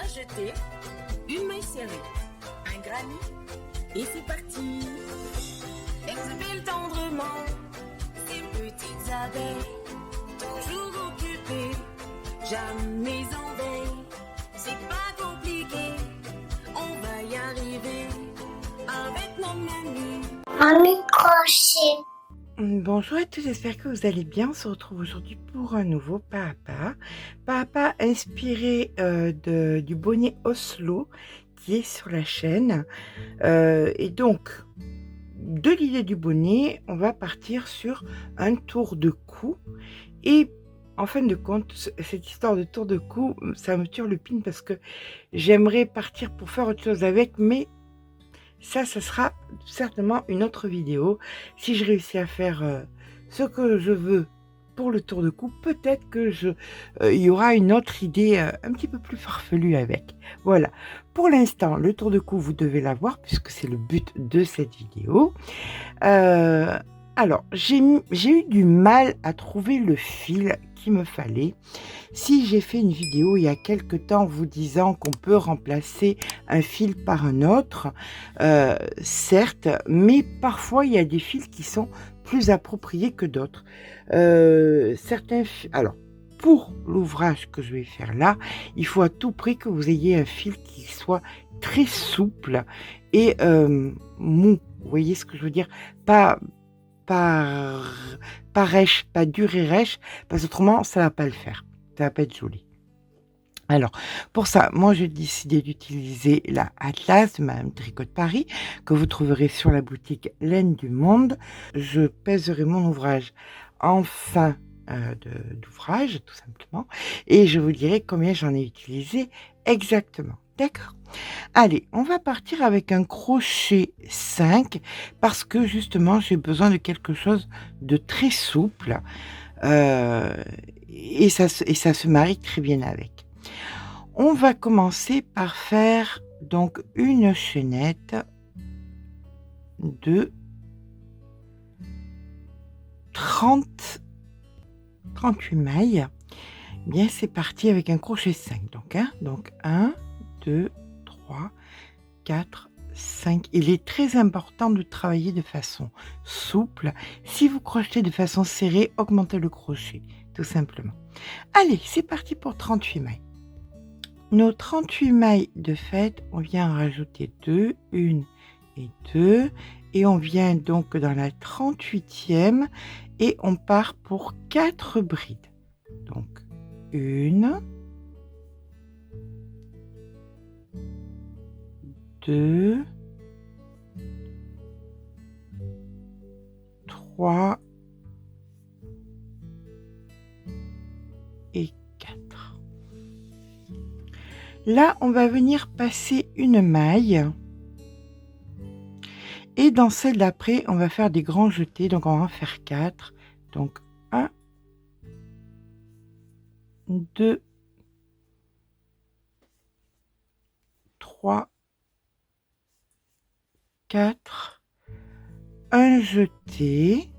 jeter une maille serrée, un granit, et c'est parti. Exhale tendrement ces petites abeilles, toujours occupées, jamais en veille. C'est pas compliqué, on va y arriver avec nos menus. Un microchet. Bonjour à tous, j'espère que vous allez bien. On se retrouve aujourd'hui pour un nouveau pas à pas. Pas à pas inspiré du bonnet Oslo qui est sur la chaîne. Et donc, de l'idée du bonnet, on va partir sur un tour de cou. Et en fin de compte, cette histoire de tour de cou, ça me turlupine parce que j'aimerais partir pour faire autre chose avec, mais ça sera certainement une autre vidéo. Si je réussis à faire ce que je veux pour le tour de cou, peut-être que il y aura une autre idée un petit peu plus farfelue avec. Voilà. Pour l'instant, le tour de cou, vous devez l'avoir puisque c'est le but de cette vidéo. Alors, j'ai eu du mal à trouver le fil qu'il me fallait. Si j'ai fait une vidéo il y a quelque temps vous disant qu'on peut remplacer un fil par un autre, certes, mais parfois il y a des fils qui sont plus appropriés que d'autres. Alors, pour l'ouvrage que je vais faire là, il faut à tout prix que vous ayez un fil qui soit très souple et mou. Vous voyez ce que je veux dire? Pas rêche, pas dur et rêche, parce qu'autrement, ça va pas le faire. Ça va pas être joli. Alors, pour ça, moi, j'ai décidé d'utiliser la Atlas de Madame Tricot de Paris, que vous trouverez sur la boutique Laine du Monde. Je pèserai mon ouvrage en fin d'ouvrage, tout simplement, et je vous dirai combien j'en ai utilisé exactement. D'accord? Allez, on va partir avec un crochet 5 parce que justement j'ai besoin de quelque chose de très souple et ça se marie très bien avec. On va commencer par faire donc une chaînette de 38 mailles. Bien, c'est parti avec un crochet 5. Donc 1, 2, 3, 4, 5. Il est très important de travailler de façon souple. Si vous crochetez de façon serrée, augmentez le crochet, tout simplement. Allez, c'est parti pour 38 mailles. Nos 38 mailles de fait, on vient en rajouter 2, 1 et 2. Et on vient donc dans la 38e et on part pour 4 brides. Donc, 1, 2, 3 et 4. Là, on va venir passer une maille. Et dans celle d'après, on va faire des grands jetés. Donc, on va en faire 4. Donc, 1, 2, 3, 4, un jeté,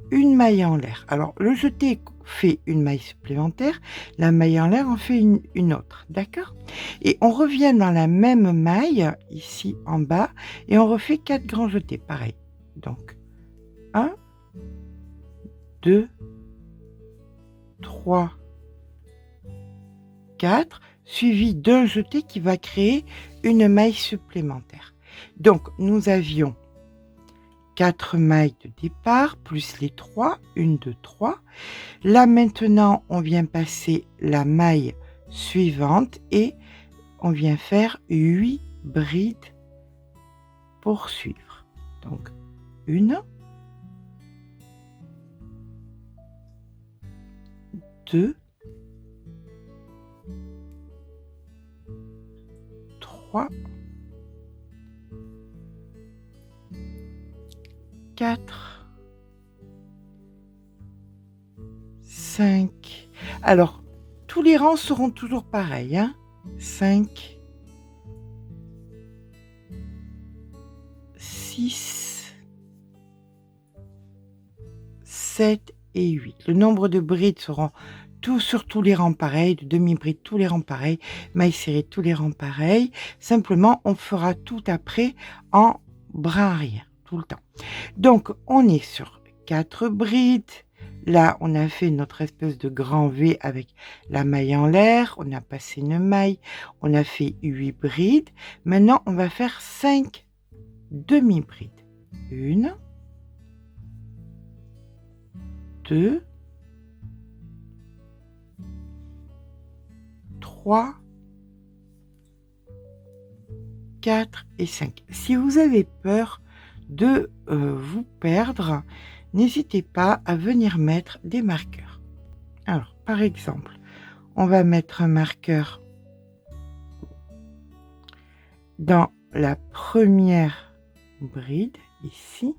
une maille en l'air. Alors, le jeté fait une maille supplémentaire, la maille en l'air en fait une autre, d'accord? Et on revient dans la même maille, ici en bas, et on refait 4 grands jetés, pareil. Donc, 1, 2, 3, 4, suivi d'un jeté qui va créer une maille supplémentaire. Donc, nous avions 4 mailles de départ, plus les 3, 1, 2, 3. Là, maintenant, on vient passer la maille suivante et on vient faire 8 brides pour suivre. Donc, 1, 2, 3, 4, 5. Alors, tous les rangs seront toujours pareils. 5, 6, 7 et 8. Le nombre de brides seront tout sur tous les rangs pareils, de demi-bride tous les rangs pareils, mailles serrées tous les rangs pareils. Simplement, on fera tout après en brin arrière, tout le temps. Donc, on est sur 4 brides. Là, on a fait notre espèce de grand V avec la maille en l'air. On a passé une maille. On a fait 8 brides. Maintenant, on va faire 5 demi-brides. 1, 2, 3, 4 et 5. Si vous avez peur de vous perdre, n'hésitez pas à venir mettre des marqueurs. Alors, par exemple, on va mettre un marqueur dans la première bride, ici.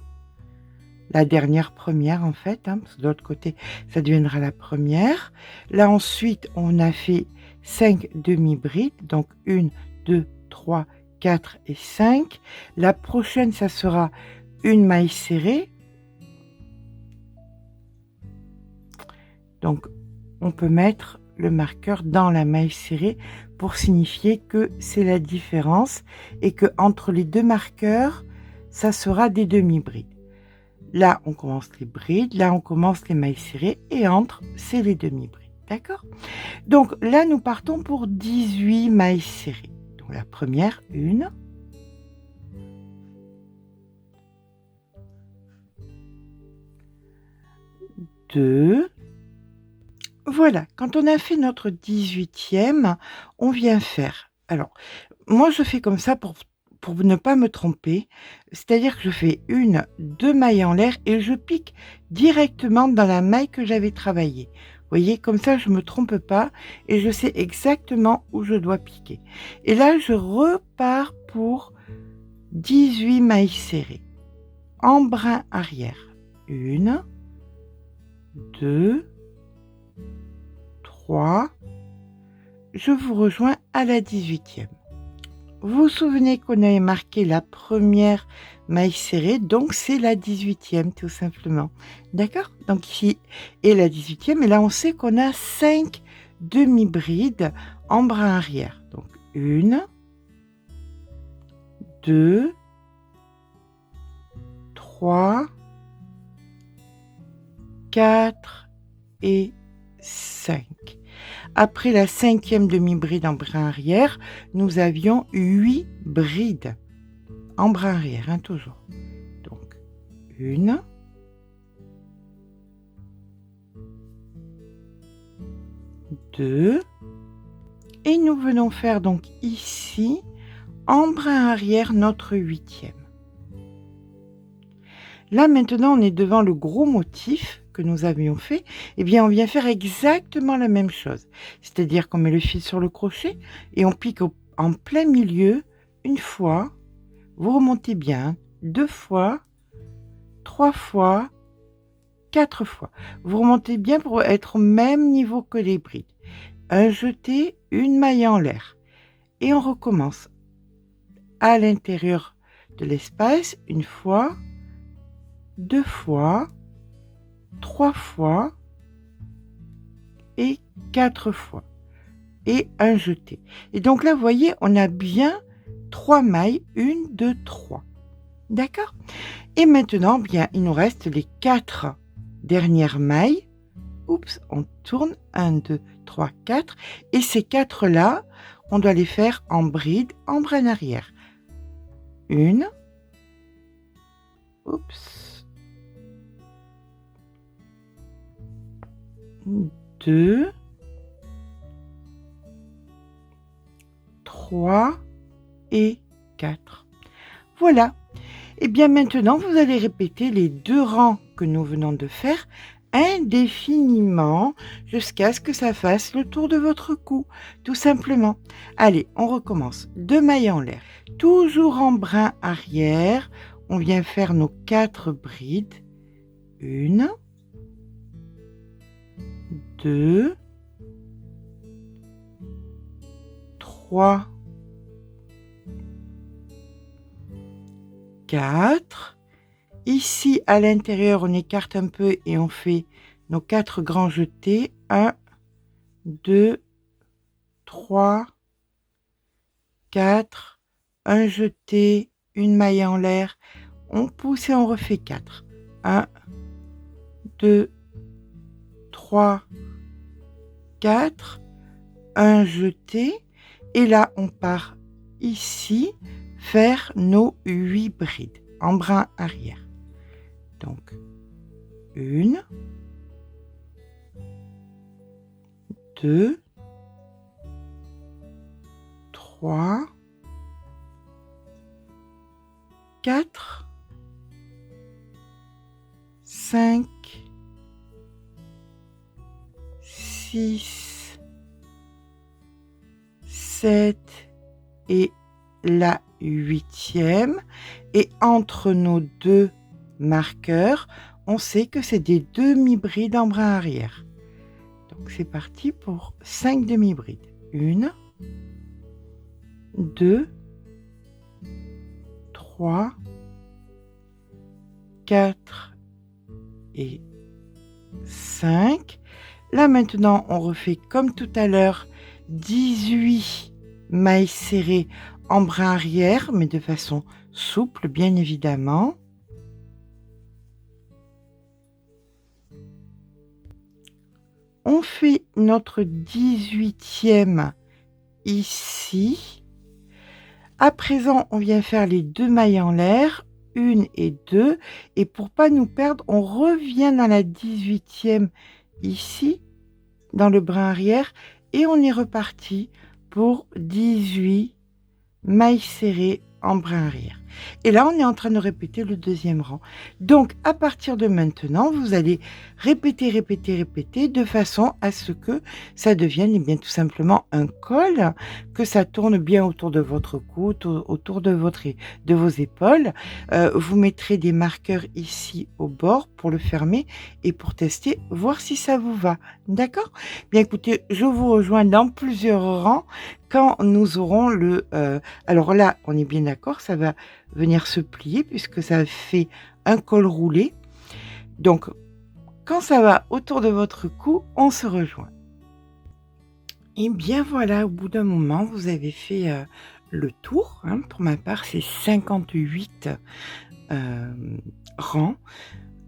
La dernière première, en fait, hein, parce que de l'autre côté, ça deviendra la première. Là, ensuite, on a fait 5 demi-brides, donc 1, 2, 3, 4 et 5. La prochaine, ça sera une maille serrée. Donc, on peut mettre le marqueur dans la maille serrée pour signifier que c'est la différence et que entre les deux marqueurs, ça sera des demi-brides. Là, on commence les brides, là, on commence les mailles serrées et entre, c'est les demi-brides. D'accord? Donc là, nous partons pour 18 mailles serrées. Donc la première, 1, 2. Voilà, quand on a fait notre 18e, on vient faire. Alors, moi, je fais comme ça pour ne pas me tromper. C'est-à-dire que je fais 1, 2 mailles en l'air et je pique directement dans la maille que j'avais travaillée. Vous voyez, comme ça, je ne me trompe pas et je sais exactement où je dois piquer. Et là, je repars pour 18 mailles serrées. En brin arrière. 1, 2, 3, je vous rejoins à la 18e. Vous vous souvenez qu'on avait marqué la première maille serrée, donc c'est la 18e tout simplement. D'accord? Donc ici est la 18e et là on sait qu'on a 5 demi-brides en brin arrière. Donc 1, 2, 3, 4 et 5. Après la 5e demi-bride en brin arrière, nous avions 8 brides en brin arrière, hein, toujours. Donc, 1, 2, et nous venons faire donc ici, en brin arrière, notre 8e. Là, maintenant, on est devant le gros motif que nous avions fait. Eh bien, on vient faire exactement la même chose. C'est-à-dire qu'on met le fil sur le crochet et on pique en plein milieu une fois. Vous remontez bien, 2 fois, 3 fois, 4 fois. Vous remontez bien pour être au même niveau que les brides. Un jeté, une maille en l'air. Et on recommence à l'intérieur de l'espace, une fois, 2 fois, 3 fois et 4 fois. Et un jeté. Et donc là, vous voyez, on a bien 3 mailles, 1, 2, 3. D'accord? Et maintenant, bien, il nous reste les 4 dernières mailles. Oups, on tourne. 1, 2, 3, 4. Et ces 4-là, on doit les faire en bride, en brin arrière. 1. Oups. 2, 3 et 4. Voilà. Et bien maintenant, vous allez répéter les 2 rangs que nous venons de faire indéfiniment jusqu'à ce que ça fasse le tour de votre cou, tout simplement. Allez, on recommence. 2 mailles en l'air. Toujours en brin arrière, on vient faire nos 4 brides. 1, 2, 3, 4. Ici, à l'intérieur, on écarte un peu et on fait nos 4 grands jetés. 1, 2, 3, 4, un jeté, une maille en l'air, on pousse et on refait 4. 1, 2, 3, 4, un jeté, et là on part ici faire nos 8 brides en brin arrière. Donc 1, 2, 3, 4, 5, 6, 7 et la 8e. Et entre nos deux marqueurs, on sait que c'est des demi-brides en brin arrière. Donc c'est parti pour 5 demi-brides. 1, 2, 3, 4 et 5. Là maintenant, on refait comme tout à l'heure 18 mailles serrées en brin arrière, mais de façon souple, bien évidemment. On fait notre 18e ici. À présent, on vient faire les 2 mailles en l'air, 1 et 2. Et pour pas nous perdre, on revient dans la 18e ici, dans le brin arrière. Et on est reparti pour 18 mailles serrées en brin arrière. Et là, on est en train de répéter le deuxième rang. Donc, à partir de maintenant, vous allez répéter, répéter, répéter, de façon à ce que ça devienne eh bien, tout simplement un col, que ça tourne bien autour de votre cou, autour de vos épaules. Vous mettrez des marqueurs ici au bord pour le fermer et pour tester, voir si ça vous va. D'accord? Bien écoutez, je vous rejoins dans plusieurs rangs quand nous aurons le... alors là, on est bien d'accord, ça va venir se plier puisque ça fait un col roulé. Donc, quand ça va autour de votre cou, on se rejoint. Et bien voilà, au bout d'un moment, vous avez fait le tour. Hein. Pour ma part, c'est 58 rangs.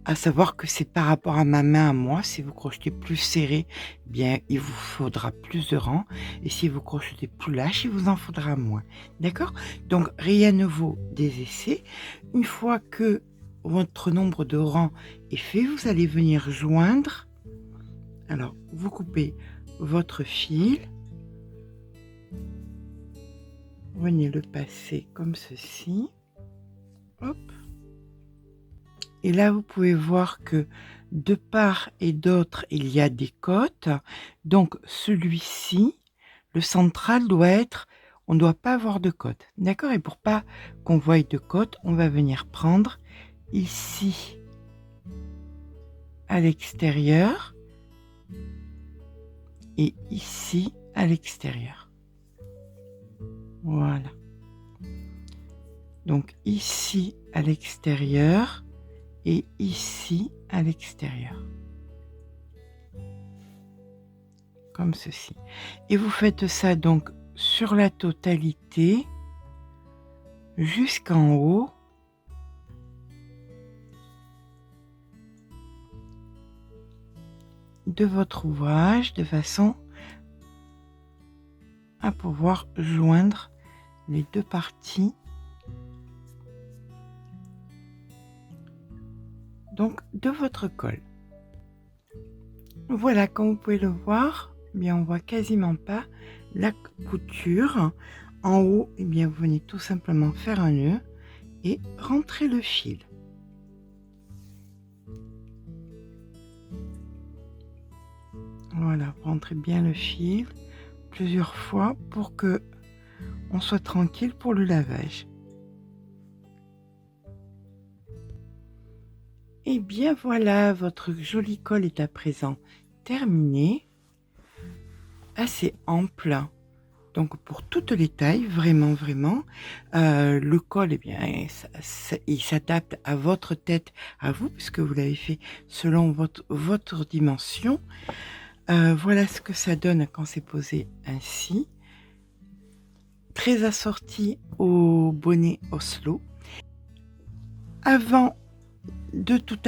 À savoir que c'est par rapport à ma main à moi. Si vous crochetez plus serré, bien il vous faudra plus de rangs. Et si vous crochetez plus lâche, il vous en faudra moins. D'accord? Donc rien ne vaut des essais. Une fois que votre nombre de rangs est fait, vous allez venir joindre. Alors, vous coupez votre fil. Venez le passer comme ceci. Hop. Et là, vous pouvez voir que de part et d'autre, il y a des côtes. Donc, celui-ci, le central doit être... On ne doit pas avoir de côte. D'accord? Et pour pas qu'on voie de côte, on va venir prendre ici, à l'extérieur, et ici, à l'extérieur. Voilà. Donc, ici, à l'extérieur, et ici à l'extérieur, comme ceci. Et vous faites ça donc sur la totalité jusqu'en haut de votre ouvrage de façon à pouvoir joindre les deux parties donc de votre col. Voilà, comme vous pouvez le voir, eh bien on voit quasiment pas la couture. En haut, eh bien vous venez tout simplement faire un nœud et rentrer le fil. Voilà, rentrez bien le fil plusieurs fois pour que on soit tranquille pour le lavage. Et bien voilà, votre joli col est à présent terminé, assez ample, donc pour toutes les tailles, vraiment. Le col, eh bien, il s'adapte à votre tête, à vous, puisque vous l'avez fait selon votre dimension. Voilà ce que ça donne quand c'est posé ainsi. Très assorti au bonnet Oslo. Avant de tout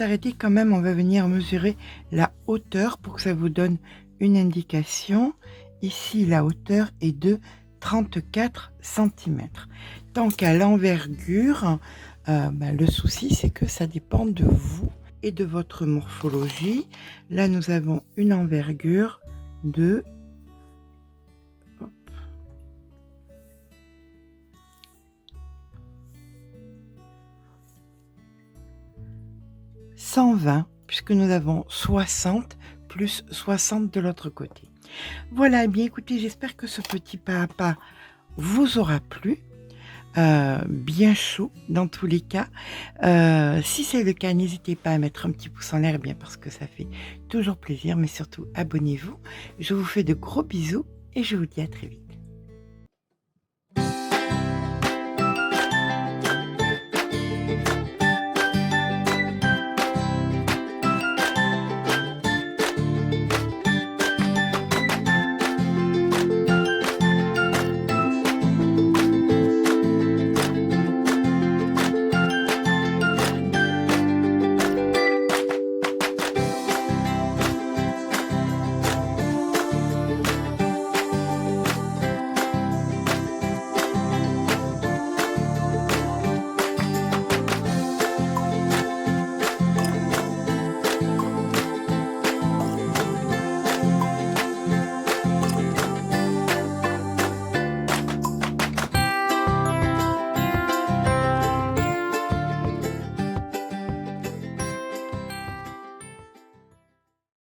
arrêter, quand même, on va venir mesurer la hauteur pour que ça vous donne une indication. Ici, la hauteur est de 34 cm. Tant qu'à l'envergure, le souci, c'est que ça dépend de vous et de votre morphologie. Là, nous avons une envergure de 120, puisque nous avons 60 plus 60 de l'autre côté. Voilà, eh bien écoutez, j'espère que ce petit pas à pas vous aura plu. Bien chaud dans tous les cas. Si c'est le cas, n'hésitez pas à mettre un petit pouce en l'air, bien parce que ça fait toujours plaisir, mais surtout abonnez-vous. Je vous fais de gros bisous et je vous dis à très vite.